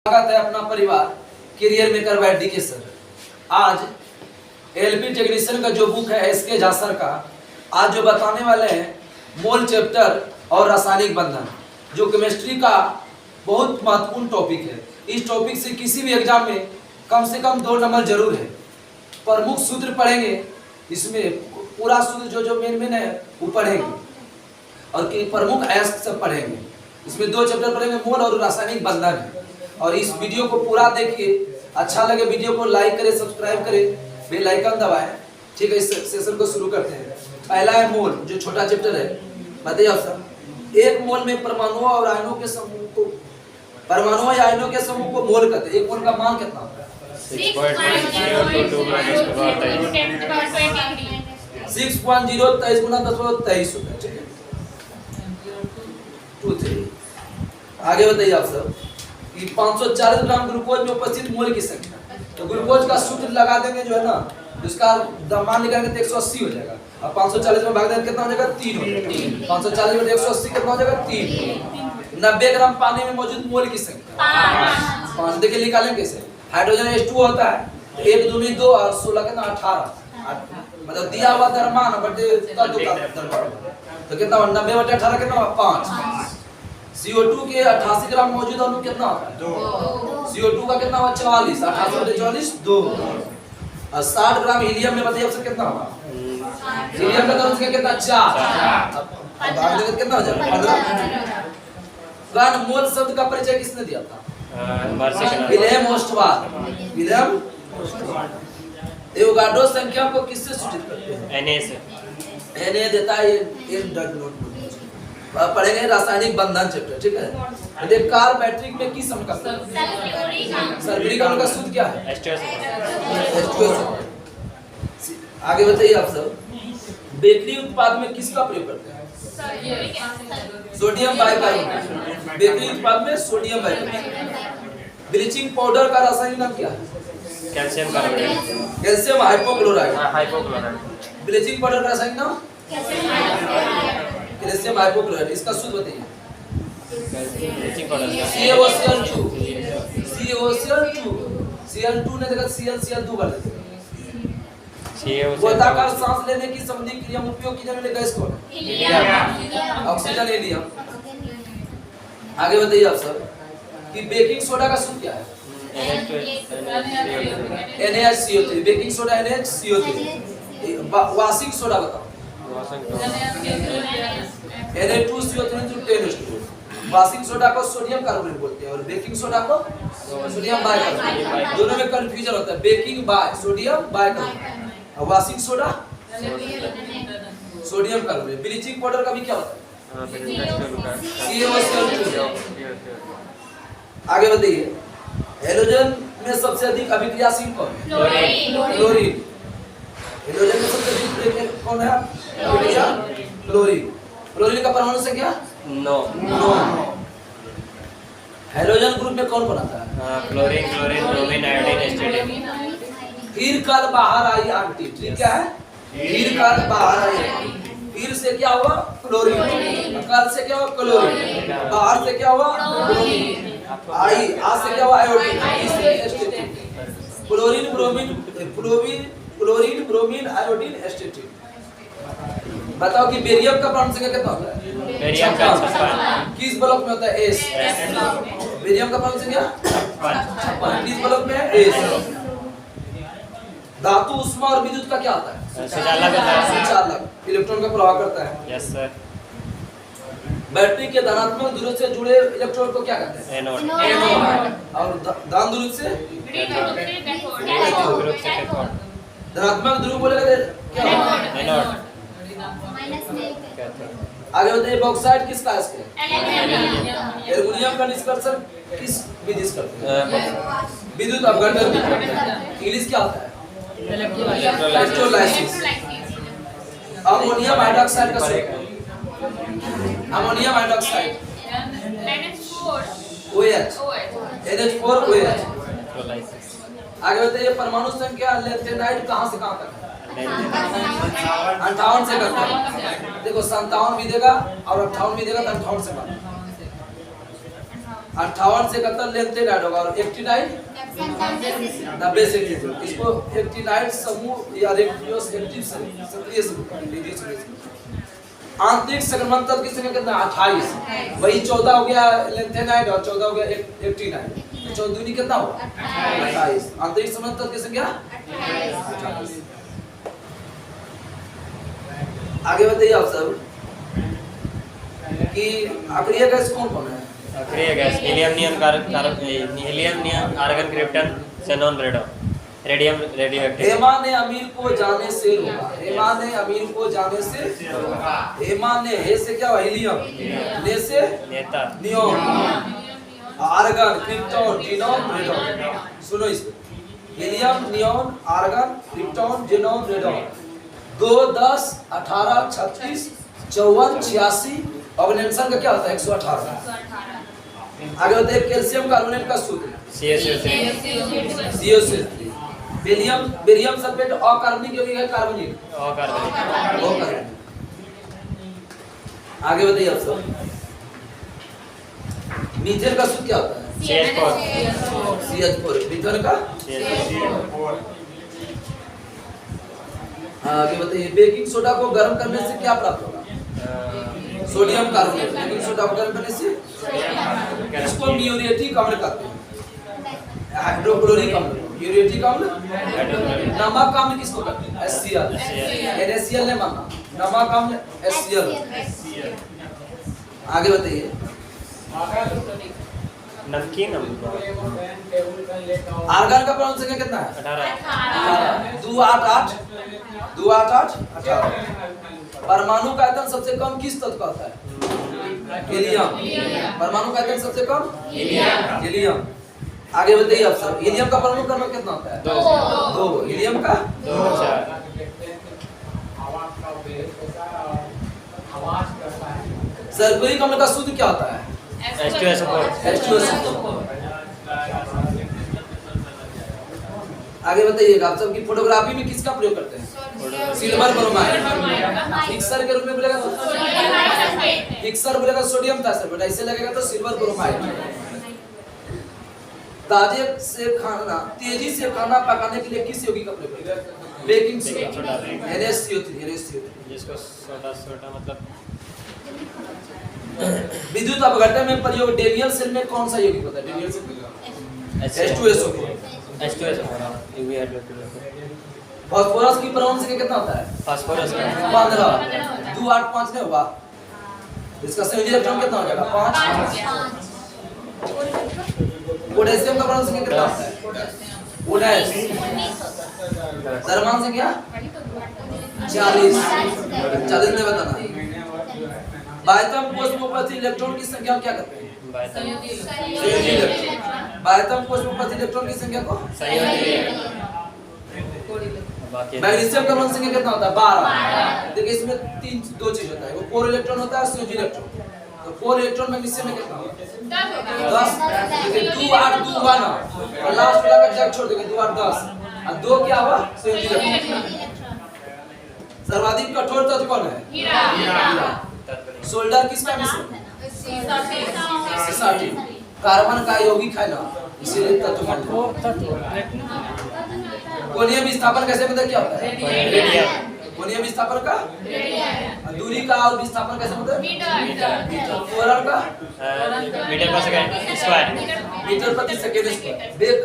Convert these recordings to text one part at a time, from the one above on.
स्वागत है अपना परिवार career maker by DK sir. आज एलपी टेक्नीशियन का जो बुक है एसके झा सर का, आज जो बताने वाले हैं मोल चैप्टर और रासायनिक बंधन, जो केमिस्ट्री का बहुत महत्वपूर्ण टॉपिक है। इस टॉपिक से किसी भी एग्जाम में कम से कम 2 नंबर जरूर है। प्रमुख सूत्र पढ़ेंगे, इसमें पूरा सूत्र जो मेन है वो पढ़ेंगे और प्रमुख अयस्क सब पढ़ेंगे। इसमें 2 चैप्टर पढ़ेंगे, मोल और रासायनिक बंधन है। और इस वीडियो को पूरा देखिए, अच्छा लगे वीडियो को लाइक करें, सब्सक्राइब करें, बेल आइकन दबाएं। ठीक है, इस सेशन को शुरू करते हैं। पहला है मोल, जो छोटा चैप्टर है। बताइए आप सब, एक मोल में परमाणुओं और आयनों के समूह को, परमाणुओं या आयनों के समूह को मोल कहते हैं। एक मोल का मान कितना होता है? 6.023 गुना 1023 होता है। ठीक है, 2 3। आगे बताइए आप सब कि 540 ग्राम ग्लूकोज में उपस्थित मोल की संख्या। तो ग्लूकोज का सूत्र लगा देंगे जो है ना, उसका मान निकालेंगे तो 180 हो जाएगा। अब 540 में भाग देंगे कितना हो जाएगा? 3 हो जाएगा। 540 में 180 कितना हो जाएगा? 3। 90 ग्राम पानी में मौजूद मोल की संख्या 5। देखिए निकालेंगे कैसे। हाइड्रोजन H2 होता है 1 दूनी 2 और 16 कितना 18, मतलब दिया हुआ द्रव्यमान बटे तत्व का द्रव्यमान, तो कितना 90 बटे 18 कितना 5। CO2 के 88 ग्राम मौजूद अणु कितना होता है? 2। CO2 का कितना हुआ? 44। 88 बटे 44 2। और 60 ग्राम हीलियम में बताइए आपसे कितना होगा? हीलियम का द्रव्यमान कितना? 4। अब आगे कितना हो जाएगा? 15। घन मोल शब्द का परिचय किसने दिया था? William Ostwald. William Ostwald. Avogadro संख्या को किससे सूचित करते हैं? Na से। Na देता है ये पढ़ेंगे रासायनिक बंधन चैप्टर। ठीक है, देखिए कार बैटरी में किस समकक्ष सल्फ्यूरिक अम्ल का सूत्र क्या है? H2SO। आगे बताइए आप सब, बेकरी उत्पाद में किसका प्रयोग करते हैं? Sodium bicarbonate. बेकरी उत्पाद में सोडियम बाइकार्बोनेट। ब्लीचिंग पाउडर का रासायनिक नाम क्या है? Calcium carbonate. Calcium hypochloride. Hypochloride. Bleaching powder का रासायनिक नाम? Calcium hypochloride. इसका सूत्र बताइए। Bleaching powder CaOCl2। CaOCl2। Cl2 ने देखा Cl2 कर देते हैं। गोलाकार सांस लेने की संबंधी क्रिया में उपयोग की जाने वाली गैस कौन है? Oxygen, helium. आगे बताइए आप सब कि बेकिंग सोडा का सूत्र क्या है? NaHCO3। Baking soda NaHCO3। Washing soda बताओ। Na2CO3 वाशिंग सोडा को सोडियम कार्बोनेट बोलते हैं और बेकिंग सोडा को सोडियम बाइकार्बोनेट। दोनों में कंफ्यूजन होता है, बेकिंग बाय सोडियम बाइकार्बोनेट और washing soda sodium carbonate. Bleaching powder का भी क्या होता है? CaOCl2। आगे बताइए, हेलोजन में सबसे अधिक अभिक्रियाशील कौन है? क्लोरीन। हेलोजन में सबसे अधिक कौन है? क्लोरीन। क्लोरीन का परमाणु संख्या 9। हेलोजन ग्रुप में कौन बनाता है? Chlorine, bromine, iodine, एस्टेटिन। फिर कल बाहर आई आंटी। ठीक क्या है? फिर कल बाहर आई। फिर से क्या हुआ? क्लोरीन। कल से क्या हुआ? क्लोरीन। बाहर से क्या हुआ? ब्रोमीन। आई आज से क्या हुआ? आयोडीन। इससे एस्टेटिन। Chlorine, bromine, iodine, एस्टेटिन। बताओ कि बेरियम का परमाणु संख्या कितना होता है? बेरियम का 56। किस ब्लॉक में होता है? S। बेरियम का परमाणु संख्या 56। किस ब्लॉक में है? S। धातु, उष्मा और विद्युत का क्या होता है? सुचालक। इलेक्ट्रॉन का प्रवाह करता है। Yes sir. बैटरी के धनात्मक ध्रुव से जुड़े इलेक्ट्रॉन को क्या कहते हैं? एनोड। और दान ध्रुव से धनात्मक ध्रुव बोलेगा क्या होगा? एनोड। आगे बताइए, बॉक्साइट किस काज के? एल्युमिनियम का निष्कर्षण किस विधि से करते हैं? विद्युत अपघटन। इंग्लिश क्या होता है? इलेक्ट्रोलाइसिस। अमोनियम हाइड्रोक्साइड का सूत्र? Ammonium hydroxide OH। NH4OH। आगे बताइए, परमाणु संख्या लेथेनाइड कहां से कहां तक है? 58 से करता है। देखो 57 भी देगा और 58 भी देगा तो 58 से करता है। 58 से 71 लेंथेड ऐड होगा और 89 90 से लीजिए। इसको 89 समूह या रेडियोस एक्टिव सक्रिय समूह। आंतरिक संक्रमण तत्व की संख्या कितना 28, वही 14 हो गया लेंथेनाइड और 14 हो गया 89, तो 14 दूनी कितना होगा 28। आंतरिक संक्रमण तत्व की संख्या 28। आगे बताइए आप सब कि अक्रिय गैस कौन कौन है? अक्रिय gas helium neon argon krypton xenon radium radioactive. Hema ने अमीर को जाने से रोका। हेमा ने अमीर को जाने से रोका। हेमा ने हे से क्या हुआ हीलियम, ने से नेता neon, argon krypton xenon radon. सुनो इसको, helium neon argon krypton xenon radon 2 10 18 36 54 86 organisation का क्या होता है 118। आगे होते हैं कैल्शियम कार्बोनेट का सूत्र CaCO3। बेरियम सल्फेट अकार्बनिक यौगिक है कार्बनिक अकार्बनिक। आगे बताइए आप सब, मीथेन का सूत्र क्या होता है CH4। मीथेन का आगे बताइए, बेकिंग सोडा को गर्म करने से क्या प्राप्त होगा? Sodium carbonate. बेकिंग सोडा को गर्म करने से इसको म्यूरेटिक अम्ल कहते हैं, हाइड्रोक्लोरिक अम्ल। म्यूरेटिक अम्ल नमक अम्ल किसको कहते हैं? HCl। NaCl ने माना नमक अम्ल HCl। आगे बताइए, नमकीन आर्गन का परमाणु संख्या कितना है? 18। 288 18। परमाणु का आयतन सबसे कम किस तत्व का होता है? हीलियम। परमाणु का आयतन सबसे कम हीलियम। आगे बताइए आप सब, हीलियम का परमाणु क्रमांक कितना होता है? 2। हीलियम का 2। सल्फ्यूरिक अम्ल का सूत्र क्या होता है? H2SO4। आगे बताइएगा आप सब की फोटोग्राफी में किसका प्रयोग करते हैं? Silver bromide. फिक्सर के रूप में बोलेगा तो फिक्सर बोलेगा सोडियम थाइसल्फेट, ऐसे लगेगा तो सिल्वर ब्रोमाइड। तेजी से खाना पकाने के लिए किस यौगिक का प्रयोग करते हैं? Baking soda NaCO3। जिसको सोडा मतलब विद्युत अपघटन में प्रयोग डेवियल सेल में कौन सा यौगिक होता है? डेवियल सेल H2SO4। फास्फोरस की परमाणु संख्या कितना होता है? फास्फोरस 15। 285 नहीं होगा, इसका संयोजी इलेक्ट्रॉन कितना हो जाएगा? 5। पोटेशियम का परमाणु संख्या कितना होता है? 19। द्रव्यमान संख्या 40 में बताना। बायतम कोश में उपस्थित इलेक्ट्रॉन की संख्या क्या करते हैं? संयोजी इलेक्ट्रॉन। बायतम कोश में उपस्थित इलेक्ट्रॉन की संख्या को मैग्नीशियम का परमाणु संख्या कितना होता है? 12। देखिए इसमें 2 चीज होता है, वो कोर इलेक्ट्रॉन होता है, संयोजी इलेक्ट्रॉन। तो कोर इलेक्ट्रॉन मैग्नीशियम में कितना होता है? 10। देखिए 2 8 2 1 और लास्ट वाला का जग छोड़ देंगे 2 8 10 और 2 क्या हुआ? संयोजी इलेक्ट्रॉन। सर्वाधिक कठोर तत्व कौन है? हीरा। सोल्डर किसका मिश्रण है? C13। कार्बन का यौगिक है ना, इसीलिए तत्व कोणीय विस्थापन कैसे पता क्या होता है? कोणीय विस्थापन का दूरी का और विस्थापन कैसे होता है? मीटर। कोण का मीटर पर सेकंड स्क्वायर। मीटर प्रति सेकंड स्क्वायर। वेग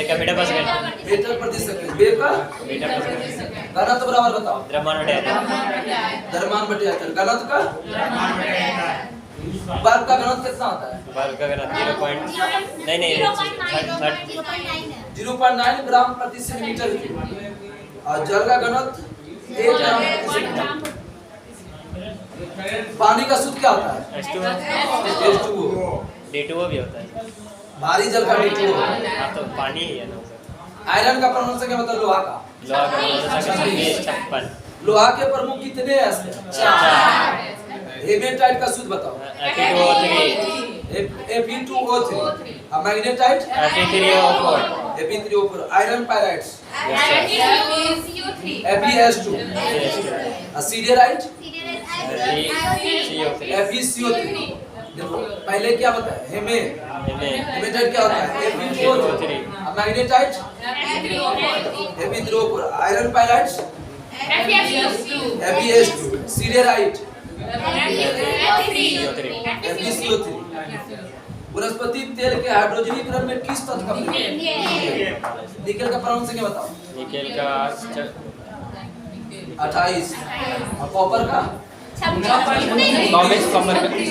का मीटर पर सेकंड। मीटर प्रति सेकंड। वेग का मीटर पर सेकंड। घनत्व बराबर बताओ। द्रव्यमान बटे आयतन। घनत्व का बल्ब का घनत्व कितना होता है? बल्ब का घनत्व 0.9 ग्राम प्रति सेंटीमीटर और जल का घनत्व 1 ग्राम प्रति सेंटीमीटर। पानी का सूत्र क्या होता है? H2O। D2O भी होता है। भारी जल का D2O। हाँ तो पानी ही है ना। आयरन का परमाणु संख्या मतलब लोहा का। लोहा का परमाणु संख्या 56। लोहा के प्रमुख कितने हैं? 4। हेमेटाइट का सूत्र बताओ। Fe2O3 और magnetite Fe3O4। Iron pyrites FeS2 और सिडेराइट FeCO3। देखो पहले क्या बताया, हेमेटाइट क्या होता है, Fe4. Magnetite Fe3O4, iron pyrite Fe2, siderite FeCO3। वनस्पति तेल के हाइड्रोजनीकरण में किस तत्व का प्रयोग? निकेल का परमाणु संख्या बताओ। निकेल का 28 और कॉपर का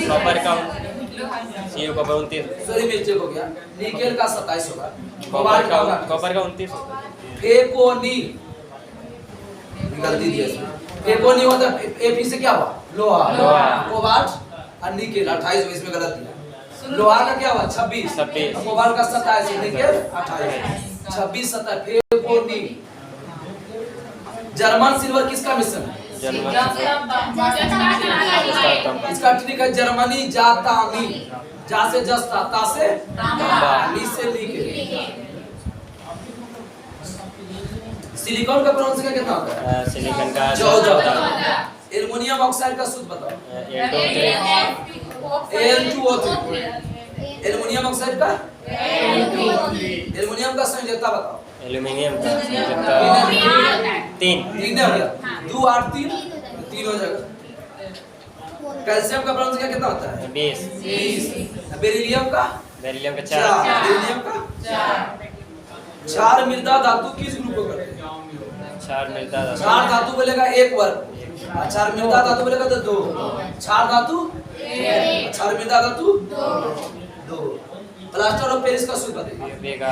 कॉपर का सीयू कॉपर 29, सॉरी मिस्टेक हो गया, निकेल का 27 होगा, कॉपर का 29, फेकोनी गलती दी है, फेकोनी होता है Fe से क्या हुआ, लोहा, कोबाल्ट और निकेल 28, इसमें गलत दिया। लोहा का क्या हुआ 26, कोबाल्ट का 27, निकेल 28, 26 27 फेकोनी। जर्मन सिल्वर किसका मिश्रण है? इसका ठीक है जर्मनी जातानी, जा से जस्ता, ता से ली से लीके। सिलिकॉन का परमाणु संख्या कितना होता है? सिलिकॉन का 14। एल्युमिनियम ऑक्साइड का सूत्र बताओ। Al2O3। एल्युमिनियम ऑक्साइड का एल्युमिनियम का संयोजकता बताओ। एल्यूमिनियम का 3 3 हो गया, 2 8 3 3 हो जाएगा। कैल्शियम का परमाणु संख्या कितना होता है? 20, बेरिलियम का बेरिलियम का 4, बेरिलियम का 4 मृदा धातु किस ग्रुप को करते हैं? 4 मिलता था। 4 धातु बोलेगा 1 वर्ग, 4 मृदा धातु बोलेगा तो 2, 4 धातु 4 मृदा धातु 2। प्लास्टर ऑफ पेरिस का सूत्र बताइए। बेगा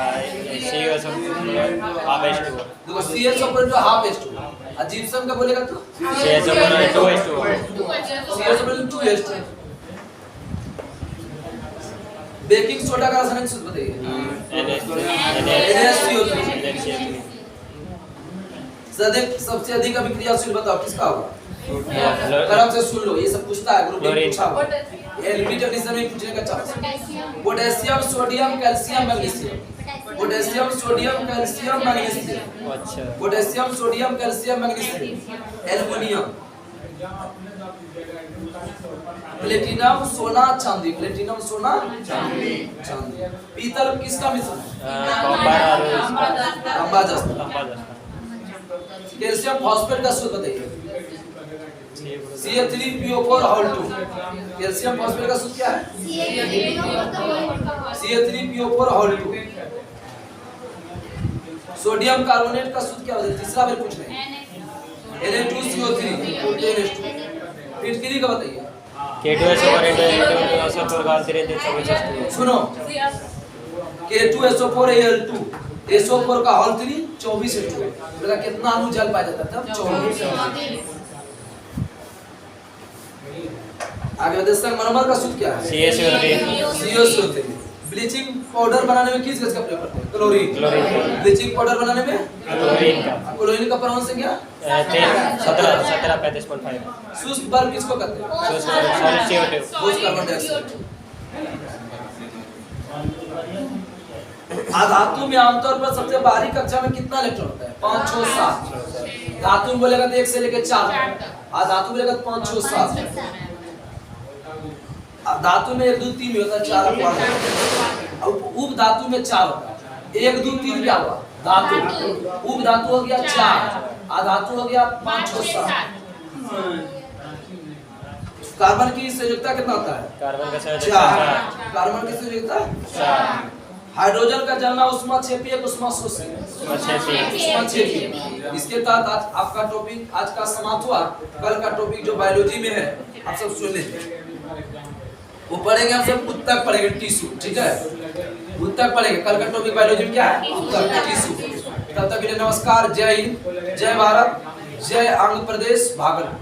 CuSO हाफ H2O, देखो CSO पर जो हाफ H2 और जिप्सम का बोलेगा तो CuSO 2H2O, CSO पर 2H2। बेकिंग सोडा का रासायनिक सूत्र बताइए। NaCO3। सबसे अधिक अभिक्रियाशील बताओ किसका होगा? करम से सुन लो, ये सब पूछता है ग्रुप में, पूछा हुआ एलबी डेफिनेशन में पूछने का chance. Potassium sodium calcium magnesium, potassium sodium calcium magnesium, अच्छा potassium sodium calcium magnesium, aluminium, platinum सोना चांदी, प्लेटिनम सोना चांदी, पीतल किसका मिश्रण है? तांबा जस्ता। कैल्शियम फॉस्फेट का सूत्र बताइए। CH3PO4 whole 2। कैल्शियम फॉस्फेट का सूत्र क्या है? CH3PO4 whole 2। सोडियम कार्बोनेट का सूत्र क्या होता है? तीसरा बार पूछ रहे हैं। Na2CO3 10H2। फिटकरी का बताइए। सुनो K2SO4Al2, SO4 का होल 3 24H2। बोलेगा कितना अणु जल पाया जाता था? 24। आगे बढ़ते संगमरमर का सूत्र क्या है? CaCO3। ब्लीचिंग पाउडर बनाने में किस गैस का प्रयोग करते हैं? क्लोरीन। ब्लीचिंग पाउडर बनाने में क्लोरीन का परमाणु संख्या 17 शुष्क बर्फ किसको कहते हैं? ठोस कार्बन डाइऑक्साइड। धातु में आमतौर पर सबसे बाहरी कक्षा में कितना इलेक्ट्रॉन होता है? 5 6 7। धातु में बोलेगा तो 1 से लेकर 4। धातु बोलेगा तो 5 6 7। धातु में 1 2 3 भी होता है, 4 5। अब उप धातु में 4 होता है। 1 2 3 क्या हुआ? धातु। उप धातु हो गया 4, अधातु हो गया 5 6 7। कार्बन की संयोजकता कितना होता है? कार्बन का 4। कार्बन की संयोजकता 4। हाइड्रोजन का जलना उष्माक्षेपी है उष्माशोषी? उष्माक्षेपी। इसके तहत आज आपका टॉपिक आज का समाप्त हुआ। कल का टॉपिक जो बायोलॉजी में है आप सब सुन लीजिए, वो पढ़ेंगे हम सब उत्तक पढ़ेंगे, टिश्यू। ठीक है, उत्तक पढ़ेंगे। कल का टॉपिक बायोलॉजी में क्या है? उत्तक, टिश्यू। तब तक के लिए नमस्कार, जय हिंद, जय भारत, जय आंध्र प्रदेश, भागलपुर।